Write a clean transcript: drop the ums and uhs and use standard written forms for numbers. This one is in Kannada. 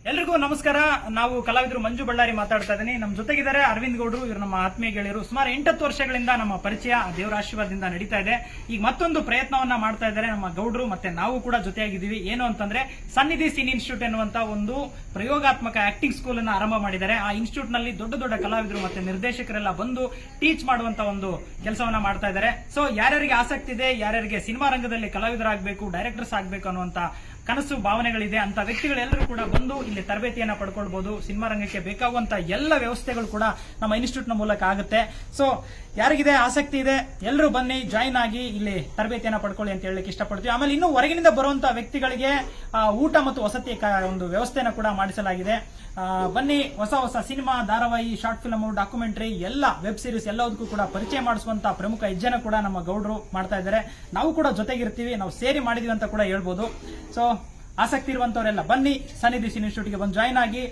ಎಲ್ರಿಗೂ ನಮಸ್ಕಾರ. ನಾವು ಕಲಾವಿದರು ಮಂಜು ಬಳ್ಳಾರಿ ಮಾತಾಡ್ತಾ ಇದ್ದೀನಿ. ನಮ್ಮ ಜೊತೆಗಿದ್ದಾರೆ ಅರವಿಂದ್ ಗೌಡ್ರು, ಇವರು ನಮ್ಮ ಆತ್ಮೀಯ ಗೆಳೆಯರು. ಸುಮಾರು 8 ವರ್ಷಗಳಿಂದ ನಮ್ಮ ಪರಿಚಯ ದೇವರ ಆಶೀರ್ವಾದದಿಂದ ನಡೀತಾ ಇದೆ. ಈಗ ಮತ್ತೊಂದು ಪ್ರಯತ್ನವನ್ನ ಮಾಡ್ತಾ ಇದ್ದಾರೆ ನಮ್ಮ ಗೌಡ್ರು, ಮತ್ತೆ ನಾವು ಕೂಡ ಜೊತೆಯಾಗಿದ್ದೀವಿ. ಏನು ಅಂತಂದ್ರೆ ಸನ್ನಿಧಿ ಸೀನ್ ಇನ್ಸ್ಟಿಟ್ಯೂಟ್ ಎನ್ನುವಂತ ಒಂದು ಪ್ರಯೋಗಾತ್ಮಕ ಆಕ್ಟಿಂಗ್ ಸ್ಕೂಲ್ ಅನ್ನ ಆರಂಭ ಮಾಡಿದ್ದಾರೆ. ಆ ಇನ್ಸ್ಟಿಟ್ಯೂಟ್ ನಲ್ಲಿ ದೊಡ್ಡ ದೊಡ್ಡ ಕಲಾವಿದರು ಮತ್ತೆ ನಿರ್ದೇಶಕರೆಲ್ಲ ಬಂದು ಟೀಚ್ ಮಾಡುವಂತ ಒಂದು ಕೆಲಸವನ್ನ ಮಾಡ್ತಾ ಇದ್ದಾರೆ. ಸೊ ಯಾರ್ಯಾರಿಗೆ ಆಸಕ್ತಿ ಇದೆ, ಯಾರ್ಯಾರಿಗೆ ಸಿನಿಮಾ ರಂಗದಲ್ಲಿ ಕಲಾವಿದರಾಗಬೇಕು, ಡೈರೆಕ್ಟರ್ಸ್ ಆಗಬೇಕು ಅನ್ನುವಂತ ಕನಸು ಭಾವನೆಗಳಿದೆ ಅಂತ ವ್ಯಕ್ತಿಗಳೆಲ್ಲರೂ ಕೂಡ ಬಂದು ಇಲ್ಲಿ ತರಬೇತಿಯನ್ನ ಪಡ್ಕೊಳ್ಬಹುದು. ಸಿನಿಮಾ ರಂಗಕ್ಕೆ ಬೇಕಾಗುವಂತ ಎಲ್ಲ ವ್ಯವಸ್ಥೆಗಳು ಕೂಡ ನಮ್ಮ ಇನ್ಸ್ಟಿಟ್ಯೂಟ್ ನ ಮೂಲಕ ಆಗುತ್ತೆ. ಸೊ ಯಾರಿಗಿದೆ ಆಸಕ್ತಿ ಇದೆ ಎಲ್ಲರೂ ಬನ್ನಿ, ಜಾಯಿನ್ ಆಗಿ ಇಲ್ಲಿ ತರಬೇತಿಯನ್ನ ಪಡ್ಕೊಳ್ಳಿ ಅಂತ ಹೇಳಲಿಕ್ಕೆ ಇಷ್ಟಪಡ್ತೀವಿ. ಆಮೇಲೆ ಇನ್ನು ಹೊರಗಿನಿಂದ ಬರುವಂತಹ ವ್ಯಕ್ತಿಗಳಿಗೆ ಊಟ ಮತ್ತು ವಸತಿ ಒಂದು ವ್ಯವಸ್ಥೆನ ಕೂಡ ಮಾಡಿಸಲಾಗಿದೆ. ಬನ್ನಿ, ಹೊಸ ಹೊಸ ಸಿನಿಮಾ, ಧಾರಾವಾಹಿ, ಶಾರ್ಟ್ ಫಿಲ್ಮ್, ಡಾಕ್ಯುಮೆಂಟರಿ, ಎಲ್ಲ ವೆಬ್ ಸೀರೀಸ್ ಎಲ್ಲದಕ್ಕೂ ಕೂಡ ಪರಿಚಯ ಮಾಡಿಸುವಂತ ಪ್ರಮುಖ ಹೆಜ್ಜೆನ ಕೂಡ ನಮ್ಮ ಗೌಡ್ರು ಮಾಡ್ತಾ ಇದ್ದಾರೆ. ನಾವು ಕೂಡ ಜೊತೆಗಿರ್ತೀವಿ, ನಾವು ಸೇರಿ ಮಾಡಿದೀವಿ ಅಂತ ಕೂಡ ಹೇಳ್ಬೋದು. ಸೊ ಆಸಕ್ತಿ ಇರುವಂತವರೆಲ್ಲ ಬನ್ನಿ, ಸನ್ನಿಧಿ ಸೀನ್ ಇನ್ಸ್ಟಿಟ್ಯೂಟ್ಗೆ ಬಂದು ಜಾಯಿನ್ ಆಗಿ